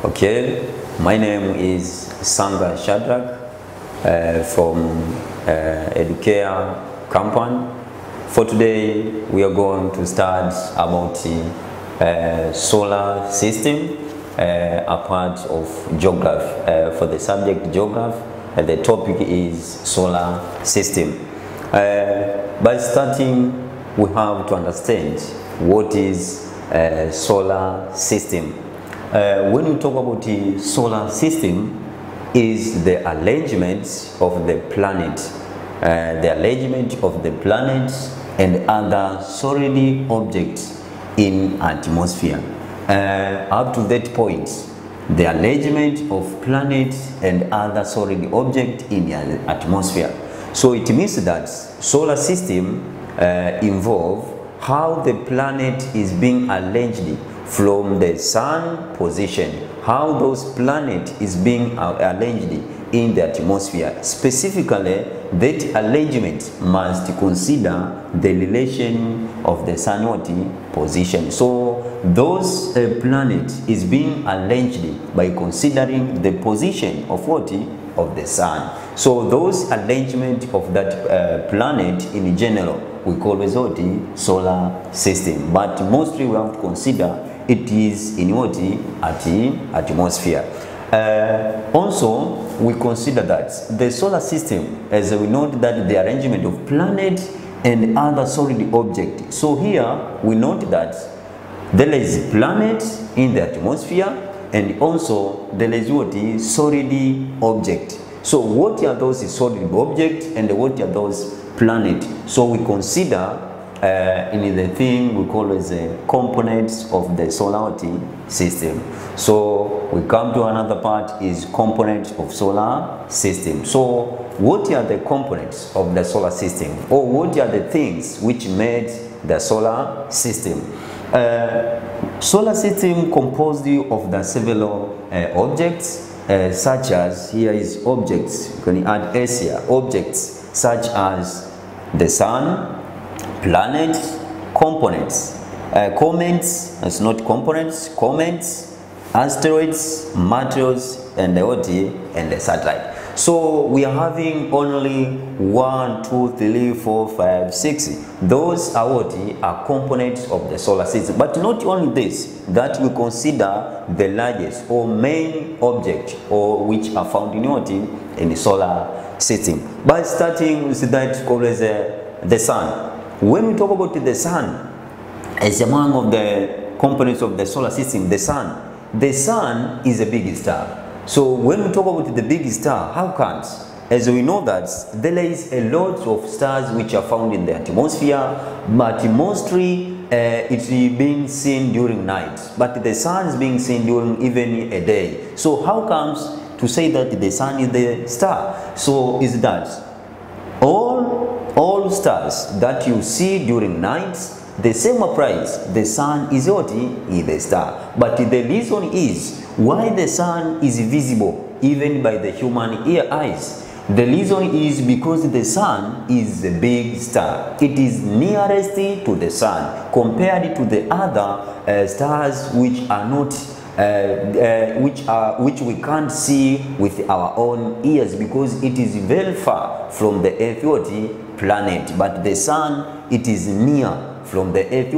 Okay, my name is Sanga Shadrach from Edukea company. For today, we are going to start about the solar system, a part of Geograph. For the subject Geograph, the topic is solar system. By starting, we have to understand what is solar system. When we talk about the solar system, is the arrangement of the planet, and other solid objects in atmosphere. Up to that point, the arrangement of planets and other solid objects in the atmosphere. So it means that solar system involve how the planet is being arranged from the sun position, how those planets is being arranged in the atmosphere. Specifically, that arrangement must consider the relation of the sun position. So those planets is being arranged by considering the position of of the sun. So those arrangement of that planet in general we call it solar system, but mostly we have to consider it is in at the atmosphere. Also, we consider that the solar system, as we note that the arrangement of planets and other solid objects. So here we note that there is planets in the atmosphere, and also there is solid object. So what are those solid objects and what are those planets? So we consider in the thing we call as components of the solar system. So we come to another part is components of solar system. So what are the components of the solar system, or what are the things which made the solar system? Solar system composed of the several objects, such as here is objects. You can add S here. Objects such as the sun, planets, components, comets, it's not components, comets, asteroids, meteors, and the satellite. So we are having only 1, 2, 3, 4, 5, 6. Those are are components of the solar system. But not only this, that we consider the largest or main object, or which are found in the solar system. By starting with that called as the sun. When we talk about the sun as among of the components of the solar system, the sun is a big star. So when we talk about the big star, how comes? As we know that there is a lot of stars which are found in the atmosphere, but mostly it's being seen during night. But the sun is being seen during even a day. So how comes to say that the sun is the star? So is that all stars that you see during night, the same applies. The sun is the star. But the reason is why the sun is visible even by the human eyes. The reason is because the sun is a big star. It is nearest to the sun compared to the other stars which are not which we can't see with our own ears, because it is very far from the earth planet. But the sun, it is near from the earth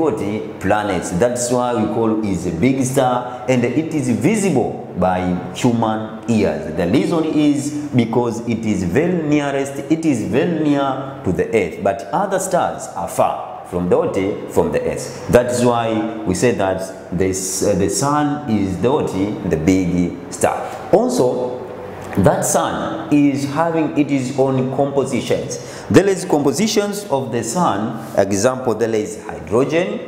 planets. That's why we call it a big star, and it is visible by human ears. The reason is because it is very nearest, it is very near to the earth, but other stars are far from the earth. That's why we say that the sun is the big star. Also, that sun is having its own compositions. There is compositions of the sun. Example, there is hydrogen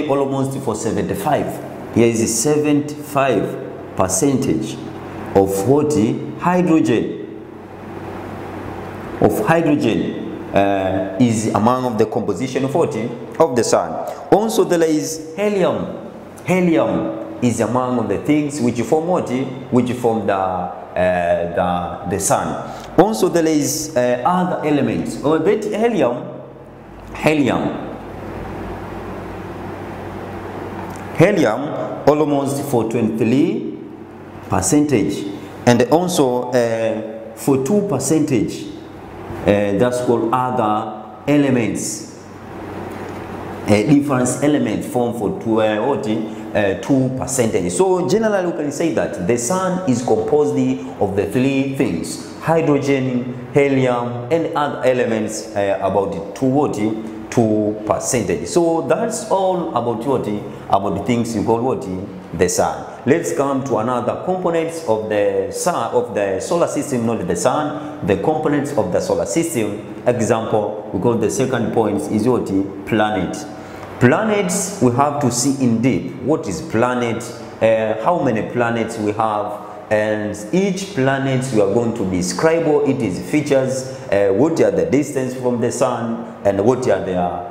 almost for 75. Here is 75% of hydrogen is among of the composition of the sun. Also there is helium. Helium is among of the things which form the sun. Also there is other elements. Or that helium almost for 23 percentage, and also for 2%, that's called other elements. Difference element form for 2%. So generally we can say that the sun is composed of the three things: hydrogen, helium, and other elements about 2%. So that's all about about the things you call the sun. Let's come to another components of the sun, of the solar system, not the sun, the components of the solar system. Example, we call the second point is planet. Planets, we have to see in deep what is planet, how many planets we have, and each planet we are going to describe what it is features, what are the distance from the sun, and what are their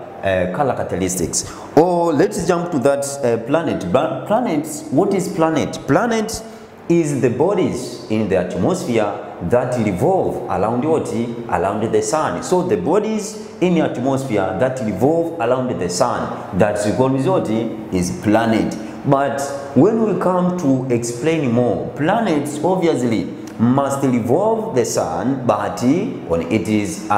color characteristics. Or let's jump to that planet. Planets, what is planet? Planet is the bodies in the atmosphere that revolve around around the sun. So the bodies in the atmosphere that revolve around the sun, that we call is planet. But when we come to explain more, planets obviously must revolve the sun, but when it is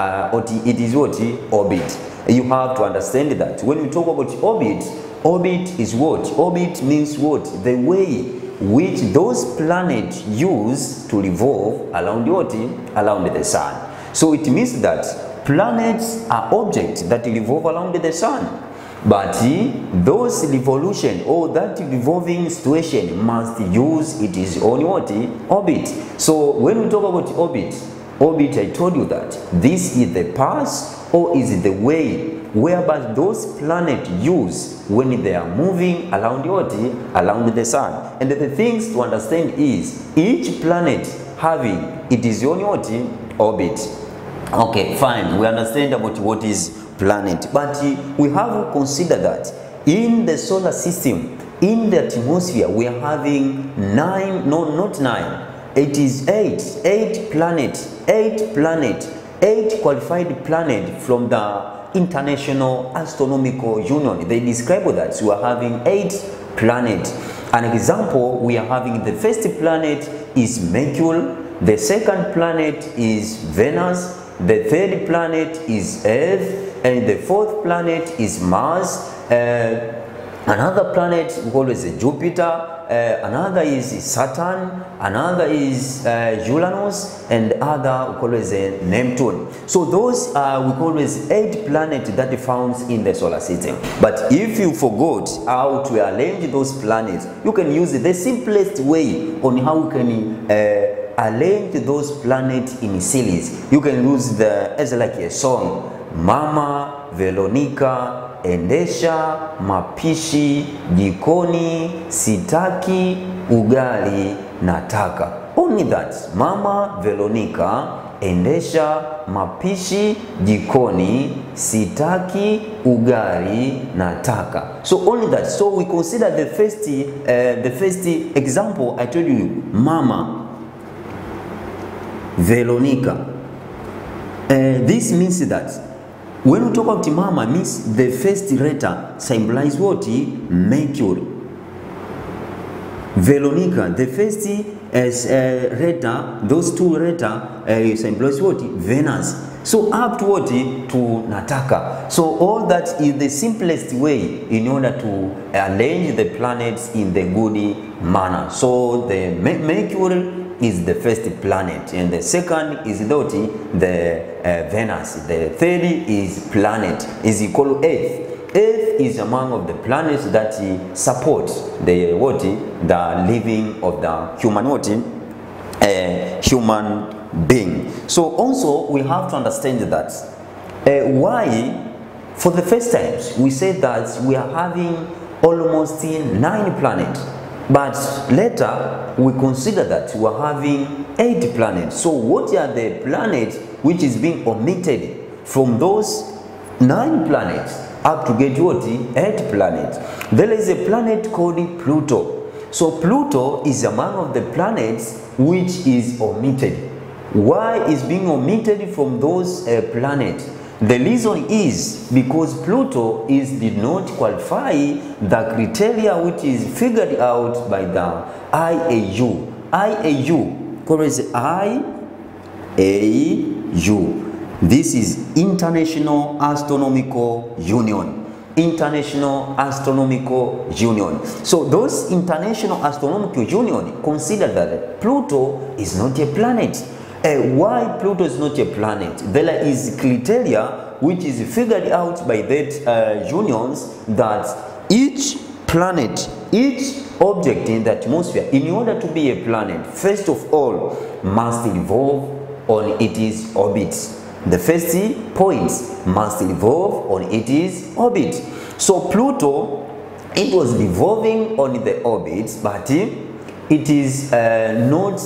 orbit. You have to understand that when we talk about orbit, orbit is what? Orbit means what? The way which those planets use to revolve around around the sun. So it means that planets are objects that revolve around the sun, but those revolution or that revolving situation must use its own orbit. So when we talk about orbit, I told you that this is the path or is the way whereby those planets use when they are moving around around the sun. And the things to understand is each planet having its own orbit. Okay, fine, we understand about what is planet, but we have to consider that in the solar system, in the atmosphere, we are having 9, no, not 9, it is 8 planets, 8 qualified planets from the International Astronomical Union. They describe that we are having 8 planets. An example, we are having the first planet is Mercury, the second planet is Venus, the third planet is Earth, and the fourth planet is Mars. Another planet we call it Jupiter, another is Saturn, another is Uranus, and other we call it Neptune. So those we call it 8 planets that are found in the solar system. But if you forgot how to arrange those planets, you can use the simplest way on how we can arrange those planets in series. You can use as like a song: Mama, Veronica, endesha, mapishi, jikoni, sitaki, ugali, nataka. Only that. Mama, Veronica, endesha, mapishi, jikoni, sitaki, ugali, nataka. So only that. So we consider the first example I told you: Mama, Veronica. This means that when we talk about Mama, means the first letter symbolizes what? Mercury. Veronica, the first letter, those 2 letters symbolize what? Venus. So up to what? To Nataka. So all that is the simplest way in order to arrange the planets in the good manner. So the Mercury is the first planet, and the second is the Venus. The third is planet is called Earth. Earth is among of the planets that support the living of the human being. So also we have to understand that why for the first time we say that we are having almost 9 planets. But later, we consider that we are having 8 planets. So what are the planets which is being omitted from those 9 planets up to get what? 8 planets. There is a planet called Pluto. So Pluto is among of the planets which is omitted. Why is being omitted from those planets? The reason is because Pluto did not qualify the criteria which is figured out by the IAU. IAU. Call it IAU. This is International Astronomical Union. International Astronomical Union. So those International Astronomical Union consider that Pluto is not a planet. Why Pluto is not a planet? There is criteria which is figured out by that unions that each planet, each object in the atmosphere, in order to be a planet, first of all, must revolve on its orbit. The first point must revolve on its orbit. So Pluto, it was revolving on the orbit, but it is not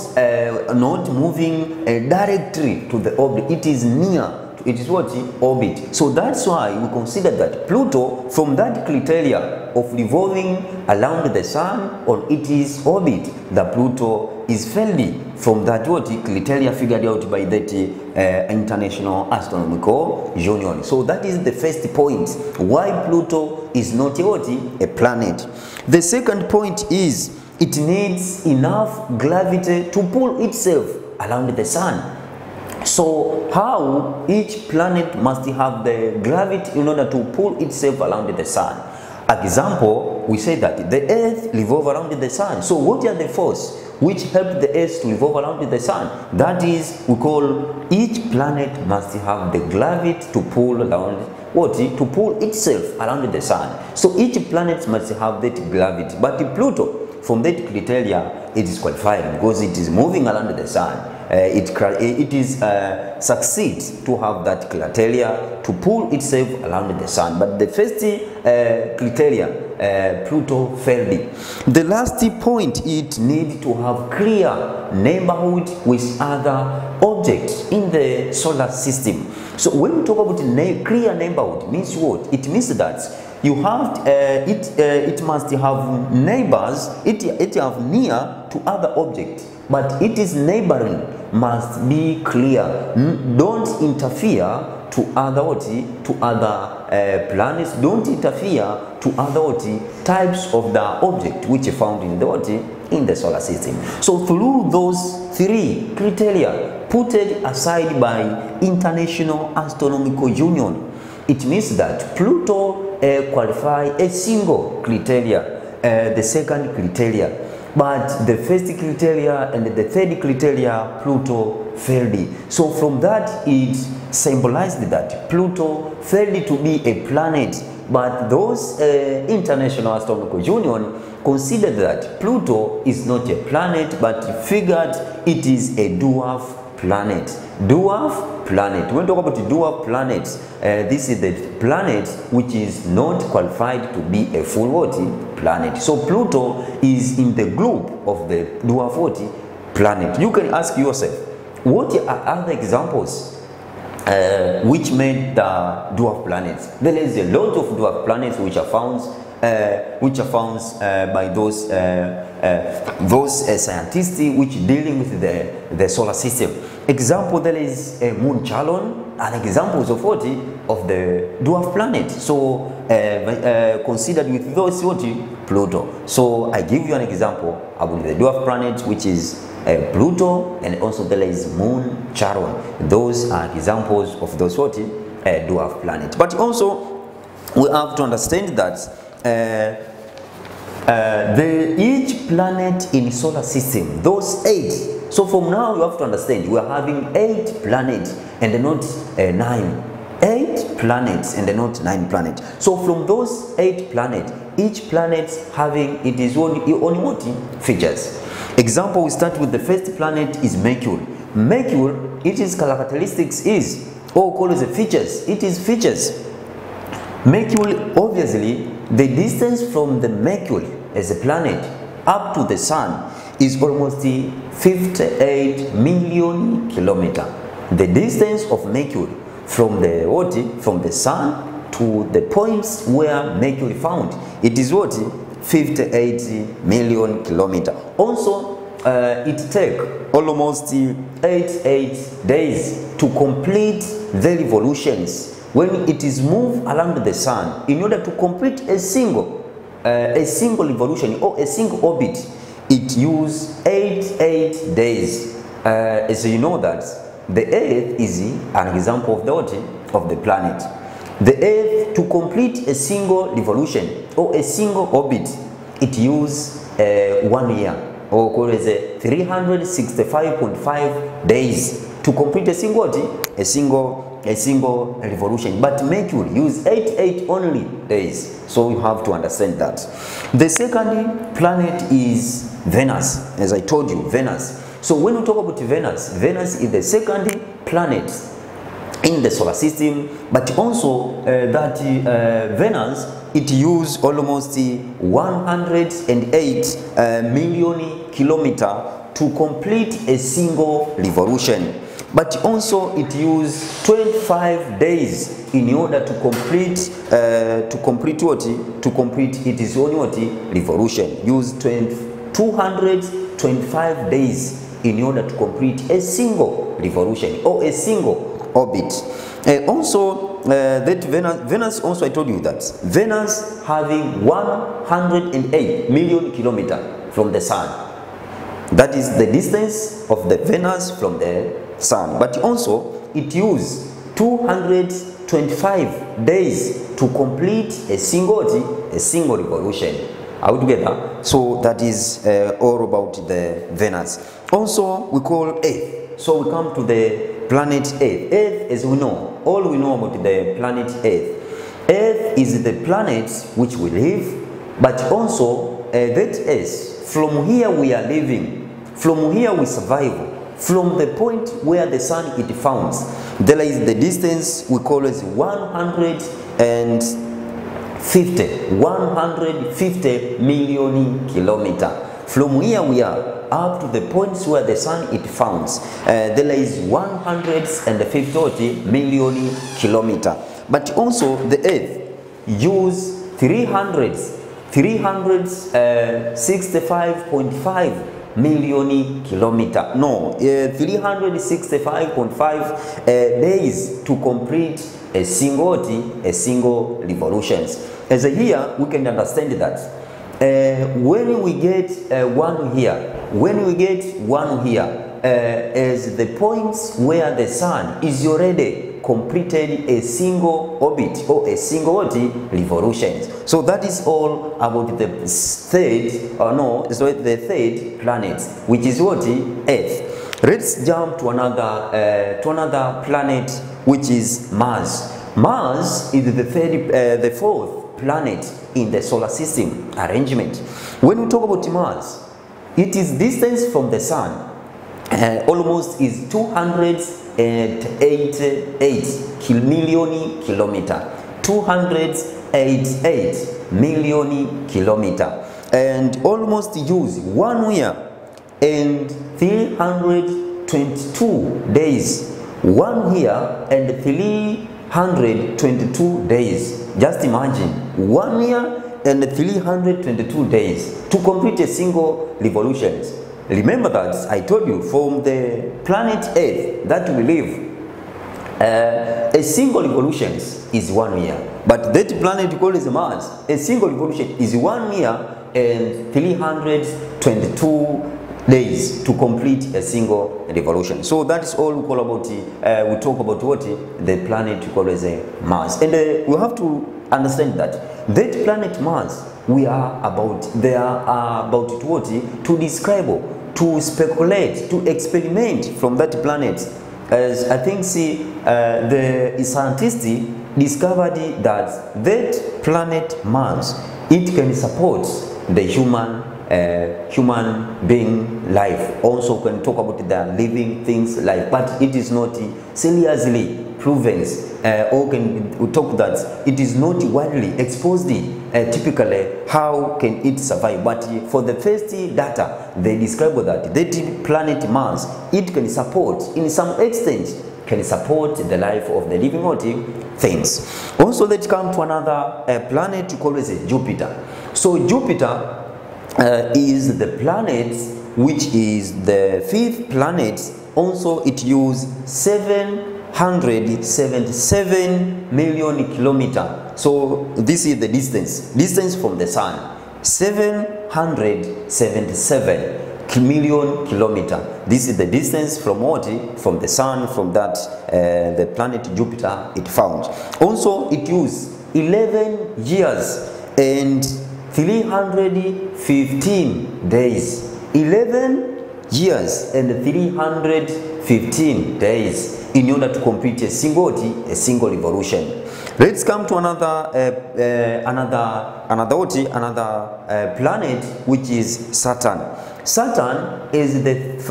moving directly to the orbit. It is near. It is what? Orbit. So that's why we consider that Pluto, from that criteria of revolving around the sun on its orbit, the Pluto is fairly from that what criteria figured out by that International Astronomical Union. So that is the first point why Pluto is not a planet. The second point is it needs enough gravity to pull itself around the sun. So how each planet must have the gravity in order to pull itself around the sun? Example, we say that the earth revolves around the sun. So what are the forces which help the earth to revolve around the sun? That is, we call each planet must have the gravity to pull around to pull itself around the sun. So each planet must have that gravity. But Pluto, from that criteria, it is qualified because it is moving around the sun. It succeeds to have that criteria to pull itself around the sun. But the first criteria, Pluto failed. The last point, it needs to have clear neighborhood with other objects in the solar system. So when we talk about clear neighborhood, means what? It means that you have it must have neighbors. It have near to other objects, but it is neighboring must be clear. Don't interfere to other planets. Don't interfere to other types of the object which are found in the solar system. So through those three criteria put aside by International Astronomical Union, it means that Pluto qualify a single criteria, the second criteria, but the first criteria and the third criteria Pluto failed. So from that it symbolized that Pluto failed to be a planet, but those International Astronomical Union considered that Pluto is not a planet, but figured it is a dwarf planet. Dwarf planet. When we talk about dwarf planets, this is the planet which is not qualified to be a full planet. So Pluto is in the group of the dwarf planet. You can ask yourself, what are other examples which made the dwarf planets? There is a lot of dwarf planets which are found by those scientists which dealing with the solar system. Example, there is Moon Charon, and examples of of the dwarf planet. So considered with those Pluto. So I give you an example about the dwarf planet, which is Pluto, and also there is Moon Charon. Those are examples of those dwarf planet. But also we have to understand that each planet in solar system, those 8. So from now you have to understand we are having 8 planets and not 9. 8 planets and not 9 planets. So from those 8 planets, each planet having its own features. Example, we start with the first planet is Mercury. Mercury, its characteristics is, or call it the features. It is features. Mercury, obviously, the distance from the Mercury as a planet up to the sun is almost 58 million kilometers. The distance of Mercury from the sun to the points where Mercury found, it is 58 million kilometers. Also, it takes almost 88 days to complete the revolutions when it is moved around the sun. In order to complete a single revolution or a single orbit, it uses 88 days. So you know that the Earth is an example of the what? Of the planet. The Earth, to complete a single revolution or a single orbit, it uses 1 year, or called as 365.5 days to complete a single revolution. But Mercury uses 88 only days. So you have to understand that. The second planet is Venus. As I told you, Venus. So when we talk about Venus, Venus is the second planet in the solar system, but also Venus, it uses almost 108 million kilometers to complete a single revolution. But also it uses 25 days in order to complete its own revolution. Use 225 days in order to complete a single revolution or a single orbit. Also, that Venus also, I told you that Venus having 108 million kilometers from the Sun. That is the distance of the Venus from the Sun. But also, it uses 225 days to complete a single revolution. Are we together? So that is all about the Venus. Also, we call Earth. So we come to the planet Earth. Earth, as we know, all we know about the planet Earth. Earth is the planet which we live, but also that is, from here we are living, from here we survive, from the point where the sun it founds. There is the distance we call as 150 million kilometers. From here we are up to the points where the sun it founds. There is 150 million kilometers. But also the Earth use 365.5 million kilometers. No, 365.5 days to complete a single revolution. As here we can understand that when we get one here, as the points where the sun is already completed a single orbit or a single revolution. So that is all about the third planet, which is what? Earth. Let's jump to another planet, which is Mars. Mars is the fourth planet in the solar system arrangement. When we talk about Mars, it is distance from the sun almost is 288 million kilometers. 288 million kilometers, and almost use 1 year and 322 days. 1 year and 322 days. Just imagine 1 year and 322 days to complete a single revolution. Remember that I told you from the planet Earth that we live, a single revolution is 1 year. But that planet called Mars, a single revolution is 1 year and 322 days to complete a single revolution. So that is all we call about. We talk about what the planet called as Mars, and we have to understand that that planet Mars, they are about to describe, to speculate, to experiment from that planet. As I think the scientists discovered that that planet Mars, it can support the human being life. Also can talk about the living things life, but it is not seriously proven, or can talk that it is not widely exposed typically how can it survive. But for the first data, they describe that that planet Mars, it can support in some extent, can support the life of the living things. Also, let's come to another planet called Jupiter. So Jupiter is the planet which is the fifth planet. Also, it uses 777 million kilometers. So this is the distance from the sun. 777 million kilometer. This is the distance from what? From the sun, from that the planet Jupiter it found. Also, it used 11 years and 315 days. 11 years and 315 days in order to complete a single revolution. Let's come to another planet, which is Saturn. Saturn is the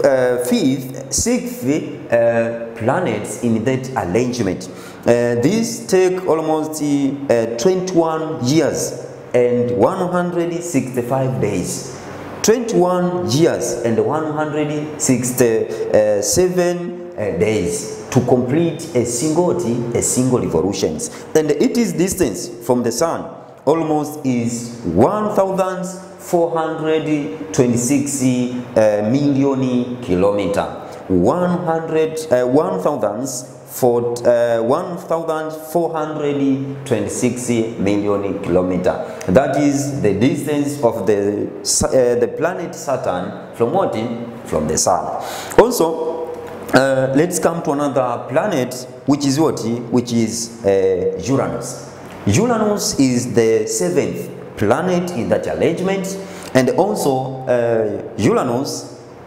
sixth planet in that arrangement. These take almost 21 years and 165 days. 21 years and 167 days to complete a single revolution. And its distance from the sun almost is 1,426 million kilometer. 1,426 million kilometer. That is the distance of the planet Saturn from what? From the sun. Also, let's come to another planet, which is what? Which is Uranus. Uranus is the 7th planet in that arrangement, and also Uranus,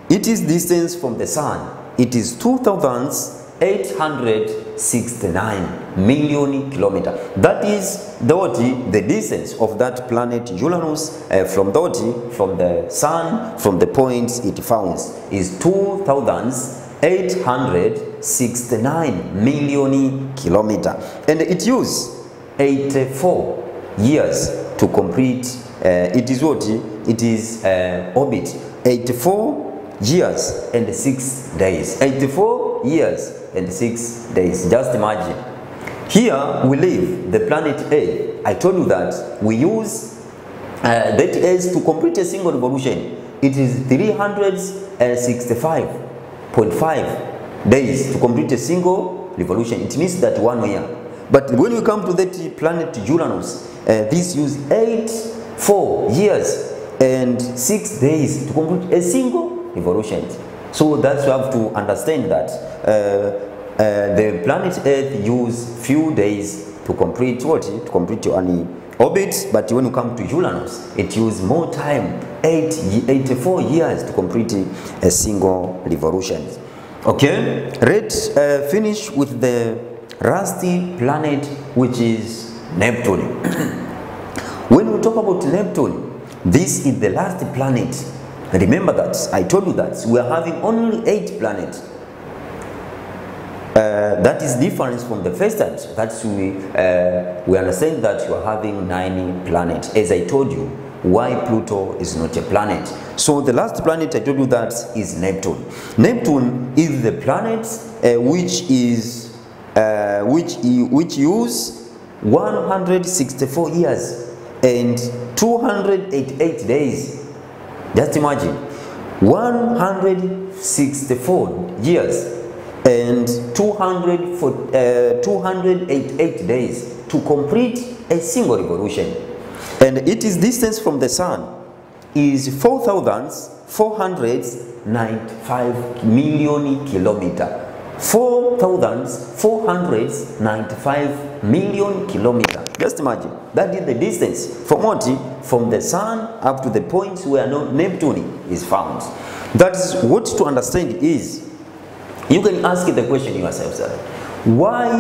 its distance from the sun, it is 2,869 million kilometer. That is the distance of that planet Uranus from the sun, from the points it founds, is 2,869 million kilometer, and it used 84 years to complete. It is what? It is orbit. 84 years and 6 days. 84 years and 6 days. Just imagine. Here we live the planet Earth. I told you that we use that Earth to complete a single revolution. It is 365.5 days to complete a single revolution. It means that 1 year. But when we come to that planet Uranus, this use 84 years and 6 days to complete a single revolution. So that's why you have to understand that the planet Earth use few days to complete what? To complete your orbit. But when you come to Uranus, it use more time, 84 years to complete a single revolution. Okay, let's finish with the rusty planet, which is Neptune. When we talk about Neptune, this is the last planet. Remember that I told you that we are having only 8 planets. That is different from the first time. That's we understand that you are having 9 planets. As I told you, why Pluto is not a planet. So the last planet I told you that is Neptune. Neptune is the planet which use 164 years and 288 days. Just imagine, 164 years and 288 days to complete a single revolution. And its distance from the sun is 4,495 million kilometer. 4,495 million kilometer. Just imagine, that is the distance from what? From the sun up to the points where Neptune is found. That's what to understand is, you can ask the question yourself, sir, why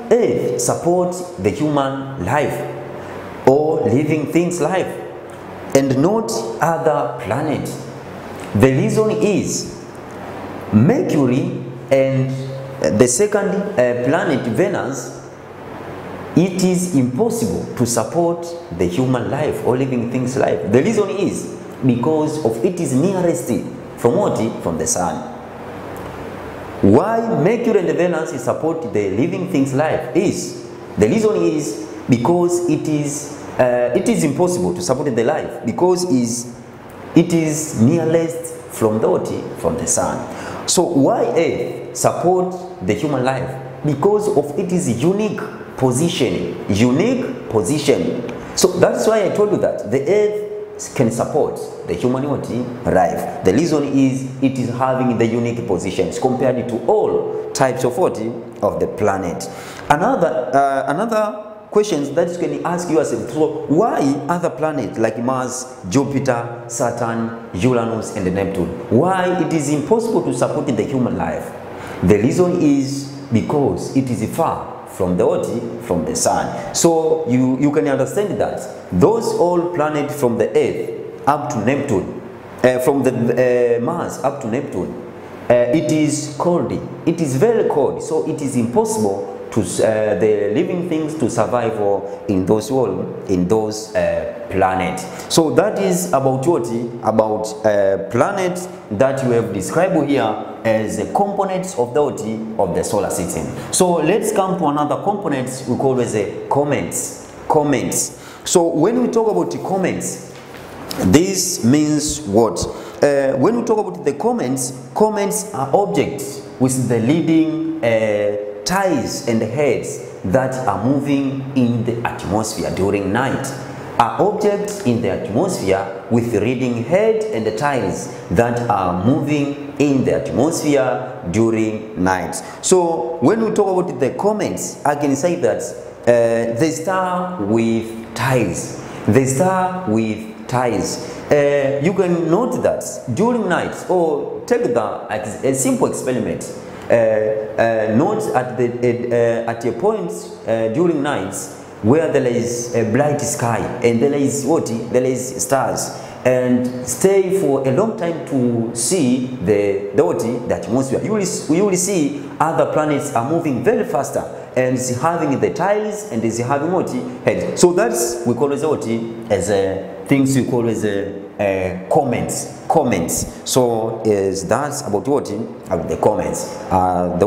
Earth supports the human life or living things life and not other planets? The reason is Mercury and the second planet Venus, it is impossible to support the human life or living things life. The reason is because of it is nearest from what? From the sun. Why Mercury and Venus support the living things life is, the reason is because it is impossible to support the life because it is nearest from the sun. So why Earth support the human life? Because of its unique position. So that's why I told you that the Earth can support the human life. The reason is it is having the unique positions compared to all types of of the planet. Another questions that you can ask yourself, so why other planets like Mars, Jupiter, Saturn, Uranus and Neptune, why it is impossible to support the human life? The reason is because it is far from the from the sun. So you can understand that those all planets from the Earth up to Neptune, from the Mars up to Neptune, it is cold. It is very cold, so it is impossible to the living things to survive in those planets. So that is about about planets that we have described here as the components of the solar system. So let's come to another components we call as a comets. So when we talk about the comets, this means what? When we talk about the comets are objects with the leading tails and heads that are moving in the atmosphere during night. Are objects in the atmosphere with reading head and the tails that are moving in the atmosphere during night. So when we talk about the comets, I can say that the star with tails. The star with tails. You can note that during night, or take a simple experiment. Note at a point during nights where there is a bright sky and there is there is stars, and stay for a long time to see the atmosphere. You will see other planets are moving very faster and is having the tiles and is having head. So that's we call as things we call as comments. So is that's about about the comments. Are the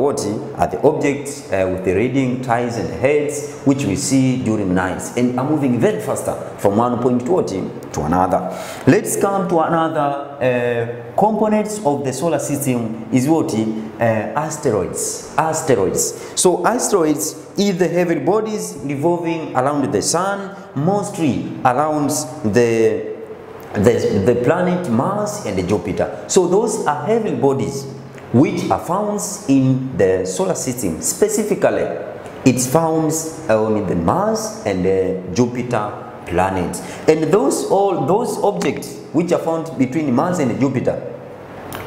objects with the reading tiles and heads which we see during nights and are moving very faster from one point to another. Let's come to another components of the solar system is asteroids. So asteroids is the heavy bodies revolving around the sun, mostly around the planet Mars and Jupiter. So those are heavy bodies which are found in the solar system. Specifically, it's found on the Mars and the Jupiter planets. And those objects which are found between Mars and Jupiter,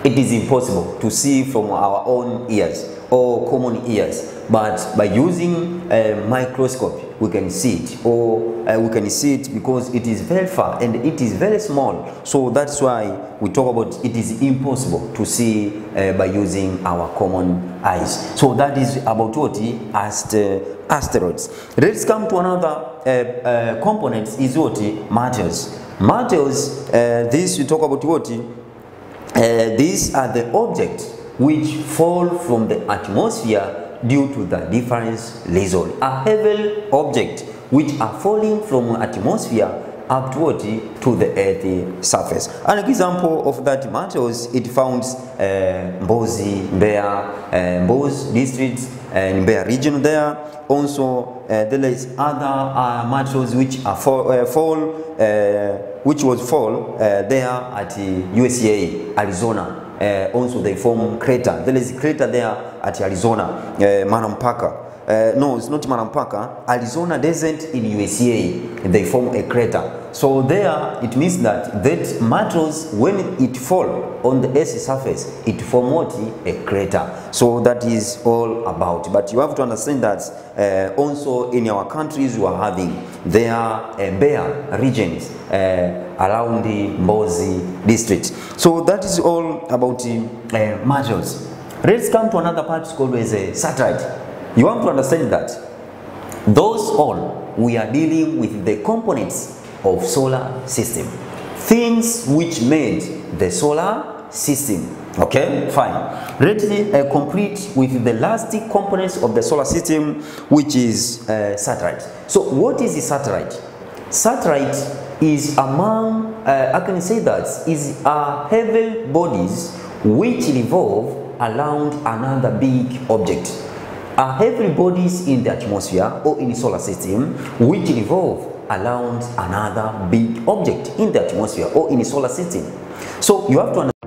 it is impossible to see from our own ears or common ears, but by using a microscope we can see it, or we can see it because it is very far and it is very small. So that's why we talk about it is impossible to see by using our common eyes. So that is about asteroids. Let's come to another component is matters. This we talk about these are the objects which fall from the atmosphere due to the difference reason. A heavy object which are falling from atmosphere up to the earth surface. An example of that matters, it found Mbozi, Mbozi district in Mbeya region there. Also there is other matters which are which was fall there at USA, Arizona. Also they form crater. There is a crater there at Arizona, Manampaka. No, it's not Manampaka. Arizona desert in USA, they form a crater. So there, it means that matters when it fall on the Earth's surface, it forms a crater. So that is all about. But you have to understand that also in our countries we are having there bare regions around the Mbozi district. So that is all about matters. Let's come to another part called as a satellite. You want to understand that those all we are dealing with the components of solar system, things which made the solar system. Okay, fine. Let's complete with the last components of the solar system, which is satellite. So what is the satellite? Satellite is among I can say that is heavy bodies which revolve around another big object. Are heavy bodies in the atmosphere or in the solar system which revolve around another big object in the atmosphere or in a solar system. So you have to understand